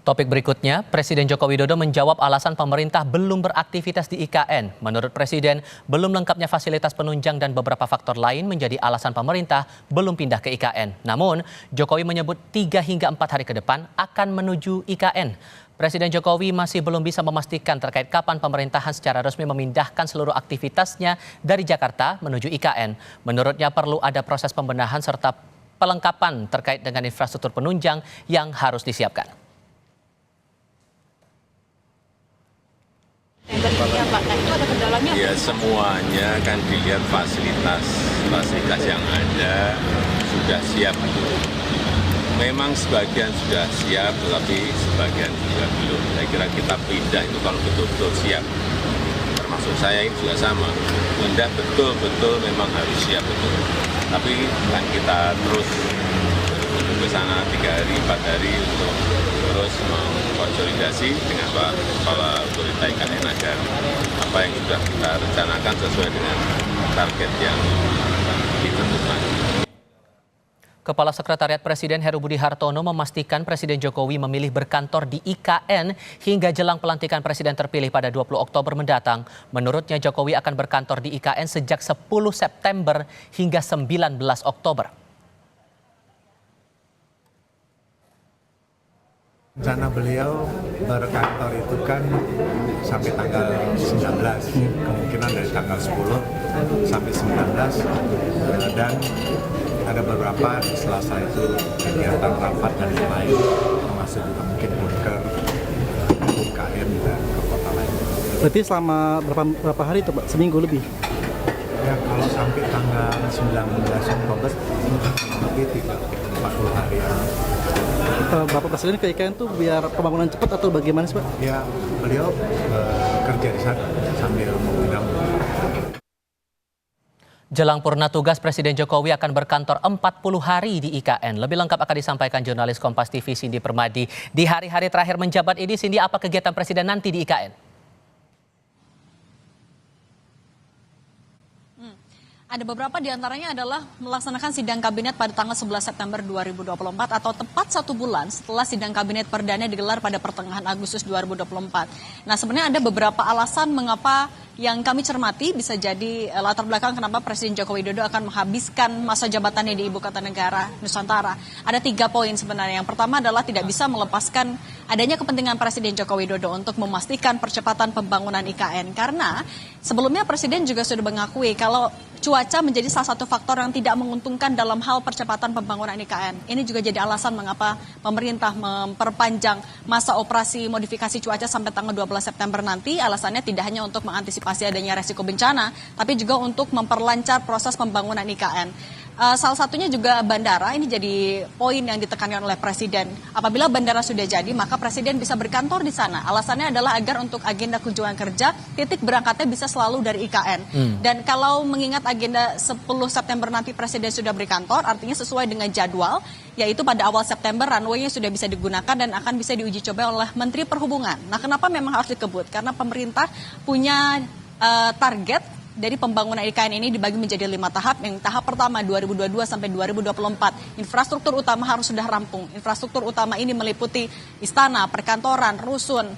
Topik berikutnya, Presiden Joko Widodo menjawab alasan pemerintah belum beraktivitas di IKN. Menurut Presiden, belum lengkapnya fasilitas penunjang dan beberapa faktor lain menjadi alasan pemerintah belum pindah ke IKN. Namun, Jokowi menyebut 3 hingga 4 hari ke depan akan menuju IKN. Presiden Jokowi masih belum bisa memastikan terkait kapan pemerintahan secara resmi memindahkan seluruh aktivitasnya dari Jakarta menuju IKN. Menurutnya perlu ada proses pembenahan serta pelengkapan terkait dengan infrastruktur penunjang yang harus disiapkan. Ya semuanya kan dilihat fasilitas yang ada sudah siap. Memang sebagian sudah siap, tetapi sebagian juga belum. Saya kira kita pindah itu kalau betul-betul siap. Termasuk saya ini juga sama. Pindah betul-betul memang harus siap betul. Tapi kan kita terus ke sana 3 hari, 4 hari untuk terus mengkonsolidasi dengan Pak Kepala Otorita IKN agar apa yang sudah kita rencanakan sesuai dengan target yang ditentukan. Kepala Sekretariat Presiden Heru Budi Hartono memastikan Presiden Jokowi memilih berkantor di IKN hingga jelang pelantikan Presiden terpilih pada 20 Oktober mendatang. Menurutnya Jokowi akan berkantor di IKN sejak 10 September hingga 19 Oktober. Rencana beliau berkantor itu kan sampai tanggal 19, kemungkinan dari tanggal 10 sampai 19, dan ada beberapa di Selasa itu kegiatan rapat dan lain, termasuk juga mungkin bunker, UKM dan ke kota lain. Berarti selama berapa hari itu Pak? Seminggu lebih? Ya kalau sampai tanggal 19 Oktober, lebih 40 hari. Bapak Presiden ke IKN tuh biar pembangunan cepat atau bagaimana sih Pak? Ya beliau kerja di sana sambil mengundang. Jelang purna tugas, Presiden Jokowi akan berkantor 40 hari di IKN. Lebih lengkap akan disampaikan jurnalis Kompas TV Cindy Permadi. Di hari-hari terakhir menjabat ini, Cindy, apa kegiatan Presiden nanti di IKN? Ada beberapa diantaranya adalah melaksanakan sidang kabinet pada tanggal 11 September 2024 atau tepat 1 bulan setelah sidang kabinet perdana digelar pada pertengahan Agustus 2024. Nah sebenarnya ada beberapa alasan mengapa yang kami cermati bisa jadi latar belakang kenapa Presiden Joko Widodo akan menghabiskan masa jabatannya di Ibu Kota Negara Nusantara. Ada 3 poin sebenarnya. Yang pertama adalah tidak bisa melepaskan adanya kepentingan Presiden Joko Widodo untuk memastikan percepatan pembangunan IKN. Karena sebelumnya Presiden juga sudah mengakui kalau cuaca menjadi salah satu faktor yang tidak menguntungkan dalam hal percepatan pembangunan IKN. Ini juga jadi alasan mengapa pemerintah memperpanjang masa operasi modifikasi cuaca sampai tanggal 12 September nanti. Alasannya tidak hanya untuk mengantisipasi adanya resiko bencana, tapi juga untuk memperlancar proses pembangunan IKN. Salah satunya juga bandara, ini jadi poin yang ditekankan oleh Presiden. Apabila bandara sudah jadi, maka Presiden bisa berkantor di sana. Alasannya adalah agar untuk agenda kunjungan kerja, titik berangkatnya bisa selalu dari IKN. Dan kalau mengingat agenda 10 September nanti Presiden sudah berkantor, artinya sesuai dengan jadwal, yaitu pada awal September runway-nya sudah bisa digunakan dan akan bisa diuji coba oleh Menteri Perhubungan. Nah, kenapa memang harus dikebut? Karena pemerintah punya target dari pembangunan IKN ini dibagi menjadi 5 tahap. Yang tahap pertama 2022 sampai 2024. Infrastruktur utama harus sudah rampung. Infrastruktur utama ini meliputi istana, perkantoran, rusun,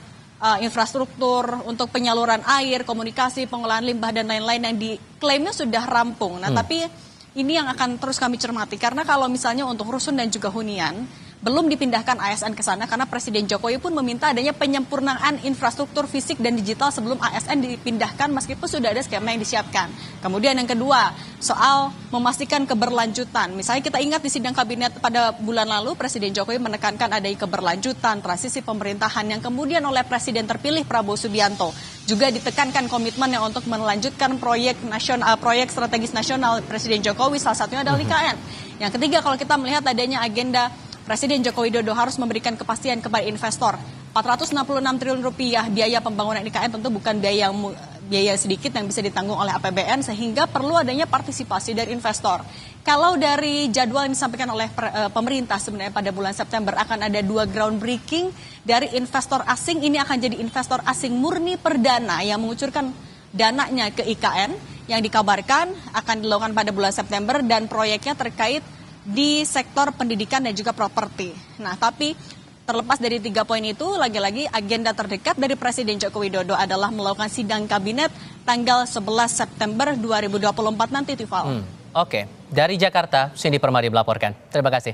infrastruktur untuk penyaluran air, komunikasi, pengolahan limbah dan lain-lain yang diklaimnya sudah rampung. Nah, tapi ini yang akan terus kami cermati karena kalau misalnya untuk rusun dan juga hunian belum dipindahkan ASN ke sana karena Presiden Jokowi pun meminta adanya penyempurnaan infrastruktur fisik dan digital sebelum ASN dipindahkan meskipun sudah ada skema yang disiapkan. Kemudian yang kedua, soal memastikan keberlanjutan. Misalnya kita ingat di sidang kabinet pada bulan lalu Presiden Jokowi menekankan adanya keberlanjutan transisi pemerintahan yang kemudian oleh Presiden terpilih Prabowo Subianto. Juga ditekankan komitmennya untuk melanjutkan proyek nasional, proyek strategis nasional Presiden Jokowi, salah satunya adalah IKN. Yang ketiga, kalau kita melihat adanya agenda Presiden Joko Widodo harus memberikan kepastian kepada investor. 466 triliun rupiah biaya pembangunan IKN tentu bukan biaya sedikit yang bisa ditanggung oleh APBN sehingga perlu adanya partisipasi dari investor. Kalau dari jadwal yang disampaikan oleh pemerintah sebenarnya pada bulan September akan ada 2 groundbreaking dari investor asing. Ini akan jadi investor asing murni perdana yang mengucurkan dananya ke IKN yang dikabarkan akan dilakukan pada bulan September dan proyeknya terkait di sektor pendidikan dan juga properti. Nah, tapi terlepas dari 3 poin itu, lagi-lagi agenda terdekat dari Presiden Joko Widodo adalah melakukan sidang kabinet tanggal 11 September 2024 nanti, Tifal. Oke, dari Jakarta, Cindy Permadi melaporkan. Terima kasih.